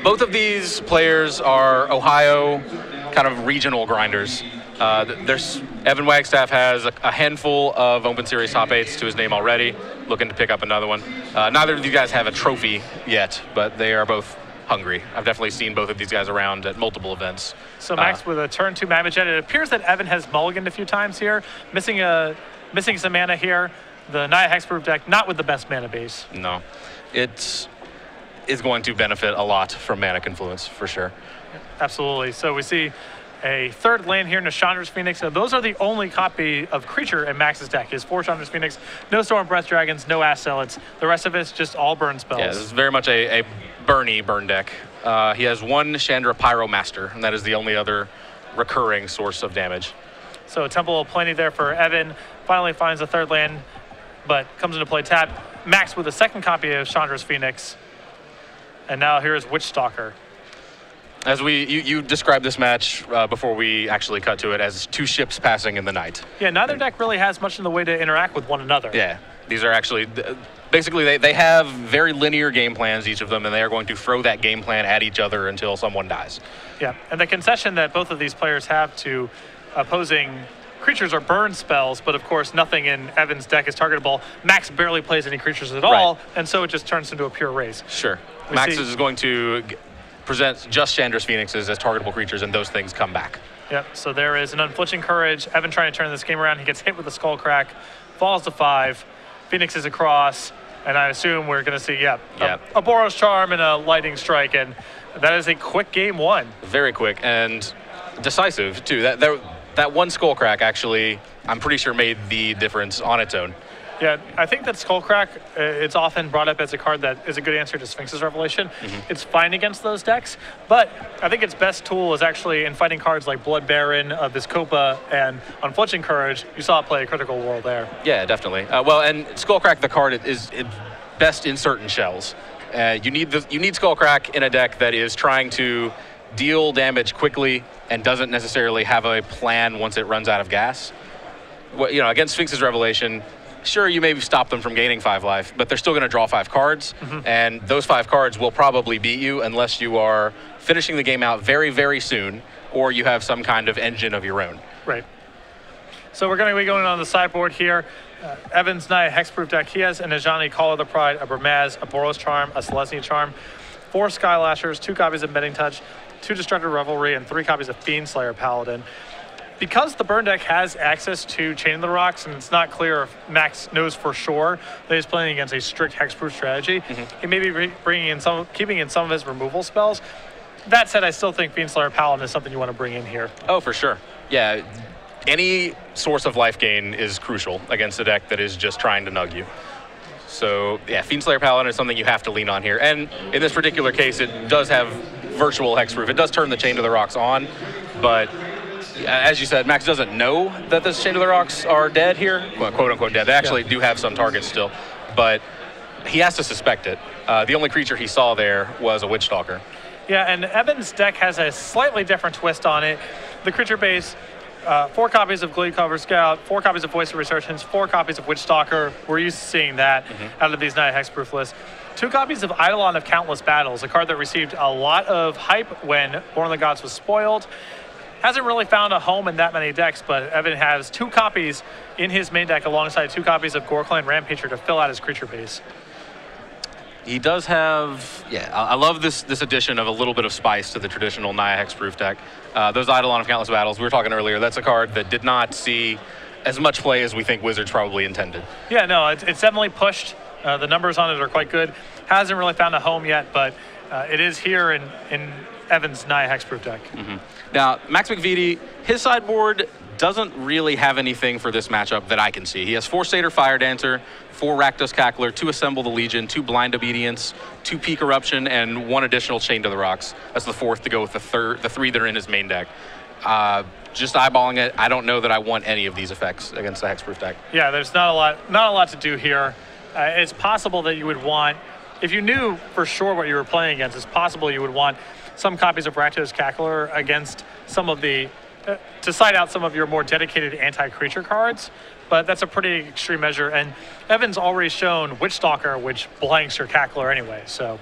Both of these players are Ohio kind of regional grinders. Evan Wagstaff has a handful of Open Series top 8s to his name already, looking to pick up another one. Neither of these guys have a trophy yet, but they are both hungry. I've definitely seen both of these guys around at multiple events. So Max with a turn 2 Magma Jet. It appears that Evan has mulliganed a few times here, missing some mana here. The Naya Hexproof deck, not with the best mana base. No, it is going to benefit a lot from Mana Confluence, for sure. Absolutely. So we see a third land here, Chandra's Phoenix. So those are the only copy of creature in Max's deck. His 4 Chandra's Phoenix, no Storm Breath Dragons, no Ash Zealots. The rest of it's just all burn spells. Yeah, this is very much a burn deck. He has 1 Chandra Pyromaster, and that is the only other recurring source of damage. So Temple of Plenty there for Evan. Finally finds a third land, but comes into play tap. Max with a second copy of Chandra's Phoenix. And now here's Witchstalker. As you described this match before we actually cut to it as 2 ships passing in the night. Yeah, neither deck really has much in the way to interact with one another. Yeah, these are actually, basically they have very linear game plans, each of them, and they are going to throw that game plan at each other until someone dies. Yeah, and the concession that both of these players have to opposing creatures are burn spells, but of course nothing in Evan's deck is targetable. Max barely plays any creatures at all, and so it just turns into a pure race. Sure. Max is going to present just Chandra's Phoenixes as targetable creatures, and those things come back. Yep, so there is an Unflinching Courage. Evan trying to turn this game around. He gets hit with a Skull Crack, falls to 5, Phoenix is across, and I assume we're going to see, a Boros Charm and a Lightning Strike, and that is a quick game 1. Very quick, and decisive, too. That 1 Skull Crack actually, I'm pretty sure, made the difference on its own. Yeah, I think that Skull Crack, it's often brought up as a card that is a good answer to Sphinx's Revelation. It's fine against those decks, but I think its best tool is actually in fighting cards like Blood Baron, Viscopa, and Unflinching Courage. You saw it play a critical role there. Yeah, definitely. Well, and Skull Crack, the card, is best in certain shells. You need Skull Crack in a deck that is trying to deal damage quickly and doesn't necessarily have a plan once it runs out of gas. Against Sphinx's Revelation, sure, you maybe stop them from gaining 5 life, but they're still going to draw 5 cards, and those 5 cards will probably beat you unless you are finishing the game out very, very soon, or you have some kind of engine of your own. Right. So we're going to be going on the sideboard here. Evan's Naya Hexproof deck. He has an Ajani Call of the Pride, a Bramaz, a Boros Charm, a Celestia Charm, 4 Skylashers, 2 copies of Bending Touch, 2 Destructive Revelry, and 3 copies of Fiendslayer Paladin. Because the burn deck has access to Chain of the Rocks, and it's not clear if Max knows for sure that he's playing against a strict hexproof strategy, he may be keeping in some of his removal spells. That said, I still think Fiendslayer Paladin is something you want to bring in here. Oh, for sure. Yeah, any source of life gain is crucial against a deck that is just trying to nug you. So, yeah, Fiendslayer Paladin is something you have to lean on here. And in this particular case, it does have virtual hexproof. It does turn the Chain of the Rocks on, but as you said, Max doesn't know that the Chain of the Rocks are dead here, quote-unquote dead. They actually do have some targets still, but he has to suspect it. The only creature he saw there was a Witchstalker. Yeah, and Evan's deck has a slightly different twist on it. The creature base, 4 copies of Gleedcover Scout, 4 copies of Voice of Resurgence, 4 copies of Witchstalker. We're used to seeing that out of these Naya Hexproof lists. 2 copies of Eidolon of Countless Battles, a card that received a lot of hype when Born of the Gods was spoiled. Hasn't really found a home in that many decks, but Evan has 2 copies in his main deck alongside 2 copies of Goreclan Rampager to fill out his creature base. He does have, I love this addition of a little bit of spice to the traditional Naya Hexproof deck. Those Eidolon of Countless Battles, we were talking earlier, that's a card that did not see as much play as we think Wizards probably intended. Yeah, no, it's definitely pushed. The numbers on it are quite good. Hasn't really found a home yet, but it is here in Evan's Naya Hexproof deck. Now, Max McVety, his sideboard doesn't really have anything for this matchup that I can see. He has 4 Satyr Fire Dancer, 4 Rakdos Cackler, 2 Assemble the Legion, 2 Blind Obedience, 2 Peak Eruption, and 1 additional Chain to the Rocks. That's the 4th to go with the 3 that are in his main deck. Just eyeballing it, I don't know that I want any of these effects against the Hexproof deck. Yeah, there's not a lot to do here. It's possible that you would want, if you knew for sure what you were playing against, it's possible you would want some copies of Rakdos Cackler against some of the, to side out some of your more dedicated anti-creature cards, but that's a pretty extreme measure, and Evan's already shown Witchstalker, which blanks your Cackler anyway, so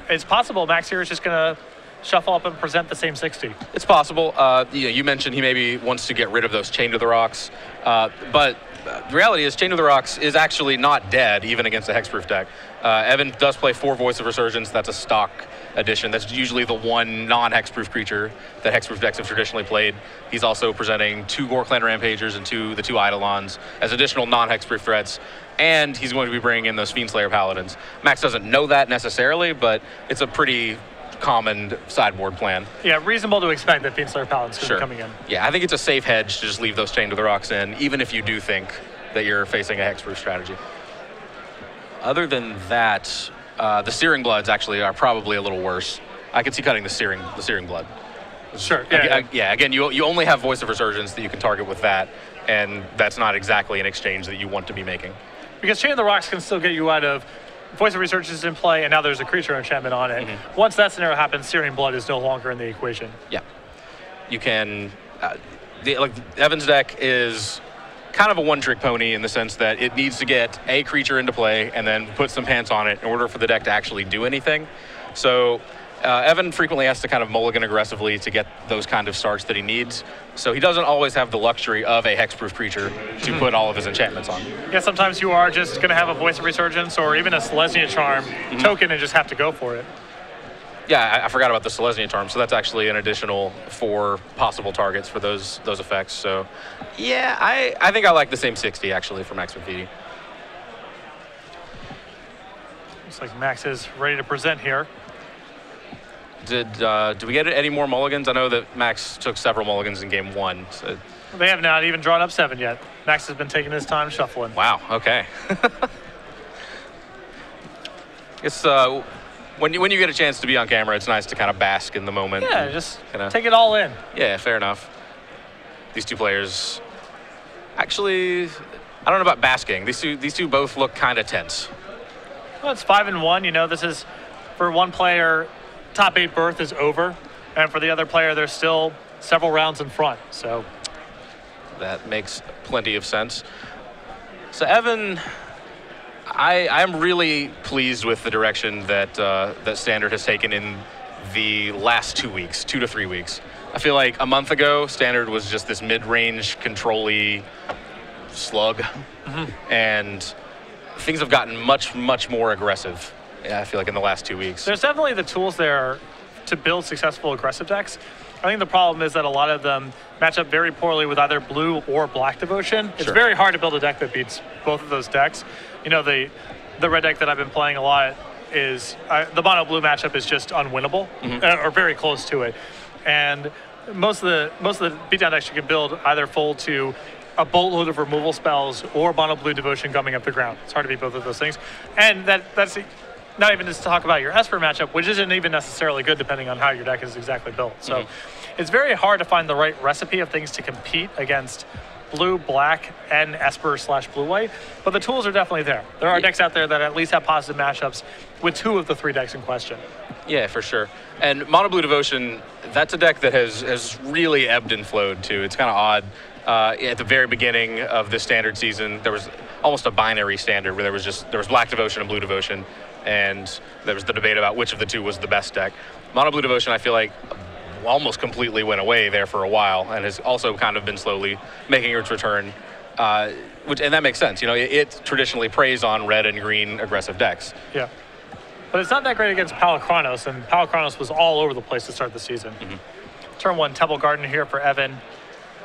It's possible Max here is just going to shuffle up and present the same 60. It's possible. You mentioned he maybe wants to get rid of those Chain to the Rocks, but the reality is Chain to the Rocks is actually not dead, even against a hexproof deck. Evan does play 4 Voice of Resurgence. That's a stock edition. That's usually the one non-hexproof creature that hexproof decks have traditionally played. He's also presenting 2 Gore-Clan Rampagers and the 2 Eidolons as additional non-hexproof threats, and he's going to be bringing in those Fiendslayer Paladins. Max doesn't know that necessarily, but it's a pretty common sideboard plan. Yeah, reasonable to expect that Fiendslayer Paladins could be coming in. Yeah, I think it's a safe hedge to just leave those Chain to the Rocks in, even if you do think that you're facing a hexproof strategy. Other than that, the Searing Bloods actually are probably a little worse. I could see cutting the Searing Blood. Sure. Yeah. Again, you only have Voice of Resurgence that you can target with that, and that's not exactly an exchange that you want to be making. Because Chain of the Rocks can still get you out of Voice of Resurgence is in play, and now there's a creature enchantment on it. Once that scenario happens, Searing Blood is no longer in the equation. Yeah. You can... Evan's deck is kind of a one-trick pony in the sense that it needs to get a creature into play and then put some pants on it in order for the deck to actually do anything. So Evan frequently has to kind of mulligan aggressively to get those kind of starts that he needs. So he doesn't always have the luxury of a hexproof creature to put all of his enchantments on. Yeah, sometimes you are just going to have a Voice of Resurgence or even a Selesnya Charm token and just have to go for it. Yeah, I forgot about the Selesnya Charm, so that's actually an additional 4 possible targets for those effects. So, yeah, I think I like the same 60, actually, for Max McVety. Looks like Max is ready to present here. Did we get any more mulligans? I know that Max took several mulligans in game 1. So. They have not even drawn up 7 yet. Max has been taking his time shuffling. Wow, okay. It's... When you get a chance to be on camera, it's nice to kind of bask in the moment. Yeah, just take it all in. Yeah, fair enough. These 2 players, actually, I don't know about basking. These two both look kind of tense. Well, it's 5-1. You know, this is for one player, top 8 berth is over, and for the other player, there's still several rounds in front. So that makes plenty of sense. So Evan. I'm really pleased with the direction that that Standard has taken in the last 2 weeks, 2 to 3 weeks. I feel like a month ago, Standard was just this mid-range, control-y slug, and things have gotten much, much more aggressive, I feel like, in the last 2 weeks. There's definitely the tools there to build successful aggressive decks. I think the problem is that a lot of them match up very poorly with either blue or black devotion. It's very hard to build a deck that beats both of those decks. You know, the red deck that I've been playing a lot is the mono blue matchup is just unwinnable or very close to it. And most of the beatdown decks you can build either fold to a boatload of removal spells or mono blue devotion gumming up the ground. It's hard to beat both of those things. And that's not even just to talk about your Esper matchup, which isn't even necessarily good depending on how your deck is exactly built. So it's very hard to find the right recipe of things to compete against blue, black, and Esper / blue-white, but the tools are definitely there. There are decks out there that at least have positive matchups with 2 of the 3 decks in question. Yeah, for sure. And Mono Blue Devotion, that's a deck that has really ebbed and flowed too. It's kind of odd. At the very beginning of this Standard season, there was almost a binary Standard where there was Black Devotion and Blue Devotion, and there was the debate about which of the 2 was the best deck. Mono Blue Devotion, I feel like, almost completely went away there for a while and has also kind of been slowly making its return, and that makes sense. You know, it traditionally preys on red and green aggressive decks. Yeah, but it's not that great against Palakronos, and Palakronos was all over the place to start the season. Turn 1, Temple Garden here for Evan,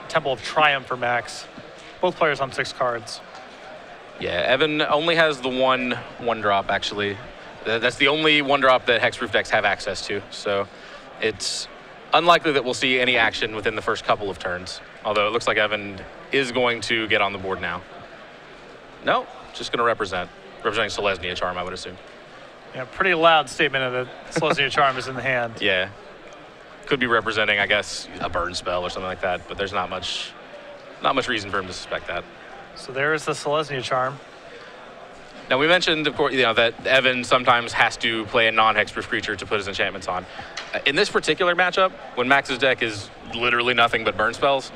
Temple of Triumph for Max. Both players on 6 cards. Yeah, Evan only has the one drop, actually. That's the only 1-drop that hexproof decks have access to, so it's unlikely that we'll see any action within the first couple of turns, although it looks like Evan is going to get on the board now. No, just going to representing Selesnya Charm, I would assume. Yeah, pretty loud statement of the Selesnya Charm is in the hand. Yeah. Could be representing, I guess, a burn spell or something like that, but there's not much reason for him to suspect that. So there's the Selesnya Charm. Now, we mentioned, of course, that Evan sometimes has to play a non-hexproof creature to put his enchantments on. In this particular matchup, when Max's deck is literally nothing but burn spells,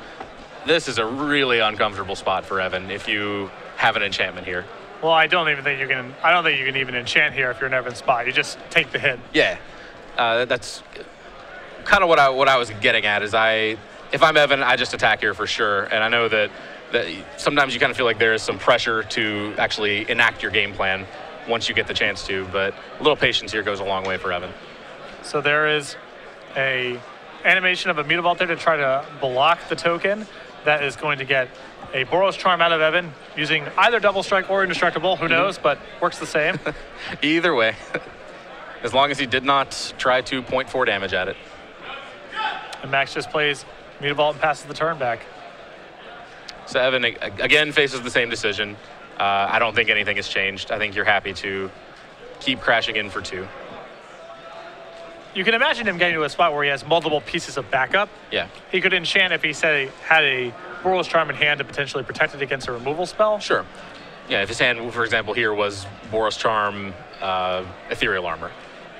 this is a really uncomfortable spot for Evan if you have an enchantment here. Well, I don't think you can even enchant here if you're in Evan's spot. You just take the hit. Yeah, that's kind of what I was getting at. Is if I'm Evan, I just attack here for sure. And I know that sometimes you kind of feel like there is some pressure to actually enact your game plan once you get the chance to. But a little patience here goes a long way for Evan. So there is a animation of a Mutavault there to try to block the token. That is going to get a Boros Charm out of Evan using either Double Strike or Indestructible. Who knows, but works the same. Either way. As long as he did not try to 0.4 damage at it. And Max just plays Mutavault and passes the turn back. So Evan, again, faces the same decision. I don't think anything has changed. I think you're happy to keep crashing in for 2. You can imagine him getting to a spot where he has multiple pieces of backup. Yeah. He could enchant if he said he had a Boros Charm in hand to potentially protect it against a removal spell. Sure. Yeah, if his hand, for example, here was Boros Charm, Ethereal Armor,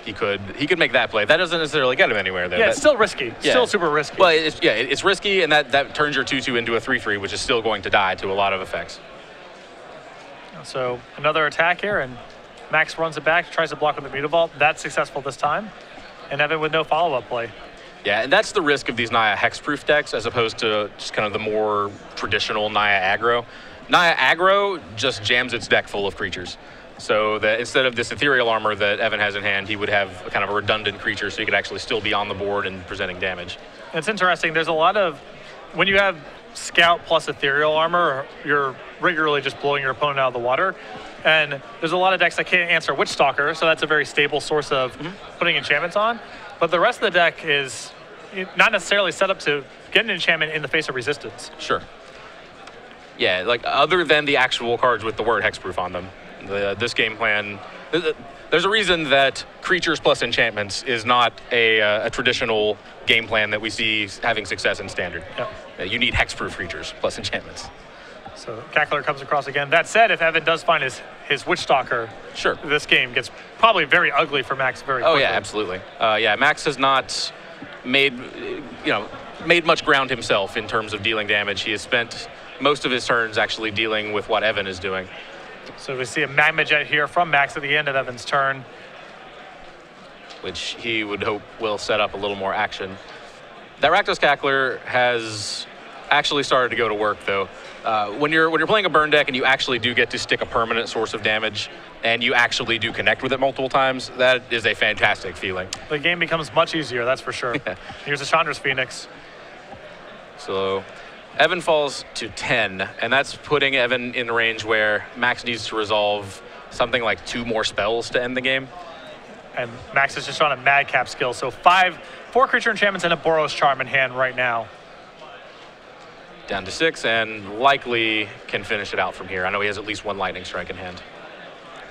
he could make that play. That doesn't necessarily get him anywhere, though. Yeah, it's still risky. Yeah. Still super risky. Well, it's risky, and that turns your 2/2 into a 3/3, which is still going to die to a lot of effects. So another attack here, and Max runs it back, tries to block with the Mutavault. That's successful this time. And Evan with no follow-up play. Yeah, and that's the risk of these Naya hexproof decks as opposed to just kind of the more traditional Naya aggro. Naya aggro just jams its deck full of creatures. So that instead of this Ethereal Armor that Evan has in hand, he would have kind of a redundant creature so he could actually still be on the board and presenting damage. It's interesting. There's a lot of, when you have Scout plus Ethereal Armor, you're regularly just blowing your opponent out of the water. And there's a lot of decks that can't answer Witchstalker, so that's a very stable source of putting enchantments on. But the rest of the deck is not necessarily set up to get an enchantment in the face of resistance. Sure. Yeah, like other than the actual cards with the word hexproof on them, this game plan, there's a reason that creatures plus enchantments is not a traditional game plan that we see having success in Standard. Yep. You need hexproof creatures plus enchantments. So Cackler comes across again. That said, if Evan does find his Witchstalker, sure, this game gets probably very ugly for Max very quickly. Oh yeah, absolutely. Yeah, Max has not made much ground himself in terms of dealing damage. He has spent most of his turns actually dealing with what Evan is doing. So we see a Magma Jet here from Max at the end of Evan's turn, which he would hope will set up a little more action. That Rakdos Cackler has actually started to go to work, though. When you're playing a burn deck and you actually do get to stick a permanent source of damage and you actually do connect with it multiple times, that is a fantastic feeling. The game becomes much easier, that's for sure. Yeah. Here's a Chandra's Phoenix. So Evan falls to 10, and that's putting Evan in the range where Max needs to resolve something like 2 more spells to end the game. And Max is just on a madcap skill, so 4 creature enchantments and a Boros Charm in hand right now. Down to 6, and likely can finish it out from here. I know he has at least 1 Lightning Strike in hand.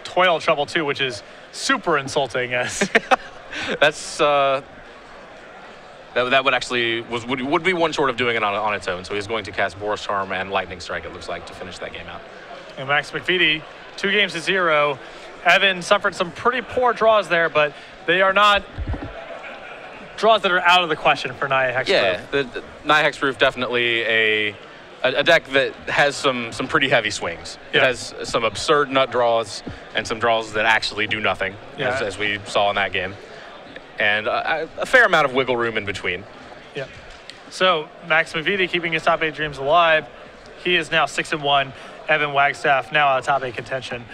Toil Trouble too, which is super insulting. As that's that would actually would be one short of doing it on its own. So he's going to cast Boros Charm and Lightning Strike, it looks like, to finish that game out. And Max McVety, 2 games to 0. Evan suffered some pretty poor draws there, but they are not draws that are out of the question for Naya Hexproof. Yeah, the Naya Hexproof definitely a deck that has some pretty heavy swings. Yeah. It has some absurd nut draws and some draws that actually do nothing, as we saw in that game. And a fair amount of wiggle room in between. Yeah. So Max McVety keeping his top 8 dreams alive. He is now 6-1. Evan Wagstaff now out of top 8 contention.